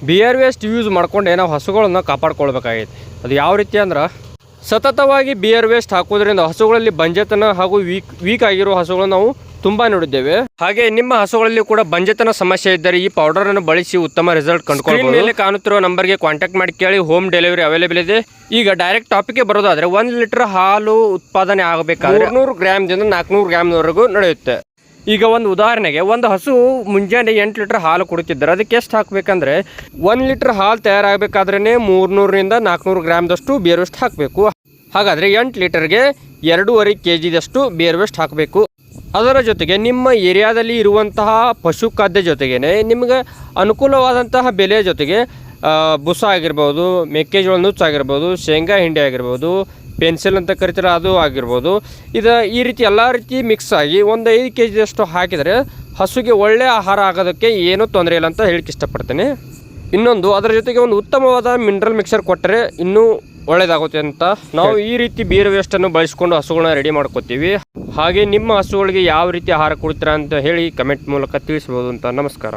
Beer waste use ಮಾಡ್ಕೊಂಡೆ ನಾವು ಹಸುಗಳನ್ನು ಕಾಪಾಡ್ಕೊಳ್ಬೇಕಾಗೈತಿ. ಅದು ಯಾವ ರೀತಿ ಅಂದ್ರೆ ಸತತವಾಗಿ ಬಿಯರ್ ವೇಸ್ಟ್ ಹಾಕೋದ್ರಿಂದ ಹಸುಗಳಲ್ಲಿ ಬಂಜೆತನ ಹಾಗೂ ವೀಕ್ ಆಗಿರೋ ಹಸುಗಳನ್ನು ನಾವು ತುಂಬಾ ನೋಡಿದ್ದೇವೆ. ಹಾಗೆ ನಿಮ್ಮ ಹಸುಗಳಲ್ಲಿ ಕೂಡ ಬಂಜೆತನ ಸಮಸ್ಯೆ ಇದ್ದರೆ ಈ ಪೌಡರ್ ಅನ್ನು ಬಳಸಿ ಉತ್ತಮ ರಿಸಲ್ಟ್ ಕಂಡುಕೊಳ್ಳಬಹುದು. ಮೇಲೆ ಕಾಣುತ್ತಿರುವ ನಂಬರ್ಗೆ ಕಾಂಟ್ಯಾಕ್ಟ್ ಮಾಡಿ ಕೇಳಿ, ಹೋಮ್ ಡೆಲಿವರಿ ಅವೈಲೇಬಲ್ ಇದೆ. ಈಗ ಡೈರೆಕ್ಟ್ ಟಾಪಿಕ್ಗೆ ಬರೋದಾದ್ರೆ 1 ಲೀಟರ್ ಹಾಲು ಉತ್ಪಾದನೆ ಆಗಬೇಕಾದ್ರೆ 300 ಗ್ರಾಮ್ದಿಂದ 400 ಗ್ರಾಮ್ವರೆಗೂ ನಡೆಯುತ್ತೆ. ಈಗ ಒಂದು ಉದಾಹರಣೆಗೆ ಒಂದು ಹಸು ಮುಂಜಾನೆ 8 ಲೀಟರ್ ಹಾಲು ಕೊಡುತ್ತಿದ್ದರೆ ಅದಕ್ಕೆ ಎಷ್ಟು ಹಾಕಬೇಕಂದ್ರೆ 1 ಲೀಟರ್ ಹಾಲು ತಯಾರಾಗಬೇಕಾದ್ರೇ 300ರಿಂದ 400 ಗ್ರಾಮ್ದಷ್ಟು ಬಿಯರ್ ವೇಸ್ಟ್ ಹಾಕಬೇಕು. ಹಾಗಾದರೆ 8 ಲೀಟರ್ಗೆ 2.5 kgದಷ್ಟು ಬಿಯರ್ ವೇಸ್ಟ್ ಹಾಕಬೇಕು. ಅದರ ಜೊತೆಗೆ ನಿಮ್ಮ ಏರಿಯಾದಲ್ಲಿ ಇರುವಂತಹ ಪಶು ಖಾದ್ಯ ಜೊತೆಗೇ ನಿಮಗೆ ಅನುಕೂಲವಾದಂತಹ ಬೆಲೆಯ ಜೊತೆಗೆ ಬುಸ ಆಗಿರ್ಬೋದು, ಮೆಕ್ಕೆಜೋಳ ನುಚ್ಚು ಆಗಿರ್ಬೋದು, ಶೇಂಗಾ ಹಿಂಡಿ ಆಗಿರ್ಬೋದು, ಪೆನ್ಸಿಲ್ ಅಂತ ಕರಿತಾರೆ ಅದು ಆಗಿರ್ಬೋದು, ಈ ರೀತಿ ಎಲ್ಲ ರೀತಿ ಮಿಕ್ಸ್ ಆಗಿ ಒಂದು 5 kgದಷ್ಟು ಹಾಕಿದರೆ ಹಸುಗೆ ಒಳ್ಳೆಯ ಆಹಾರ ಆಗೋದಕ್ಕೆ ಏನೂ ತೊಂದರೆ ಇಲ್ಲ ಅಂತ ಹೇಳಿಕ್ಕೆ ಇಷ್ಟಪಡ್ತೇನೆ. ಇನ್ನೊಂದು ಅದರ ಜೊತೆಗೆ ಒಂದು ಉತ್ತಮವಾದ ಮಿನರಲ್ ಮಿಕ್ಸರ್ ಕೊಟ್ಟರೆ ಇನ್ನೂ ಒಳ್ಳೆಯದಾಗುತ್ತೆ ಅಂತ ನಾವು ಈ ರೀತಿ ಬಿಯರ್ ವೇಸ್ಟನ್ನು ಬಳಸ್ಕೊಂಡು ಹಸುಗಳನ್ನ ರೆಡಿ ಮಾಡ್ಕೋತೀವಿ. ಹಾಗೆ ನಿಮ್ಮ ಹಸುಗಳಿಗೆ ಯಾವ ರೀತಿ ಆಹಾರ ಕೊಡ್ತೀರಾ ಅಂತ ಹೇಳಿ ಕಮೆಂಟ್ ಮೂಲಕ ತಿಳಿಸ್ಬೋದು ಅಂತ. ನಮಸ್ಕಾರ.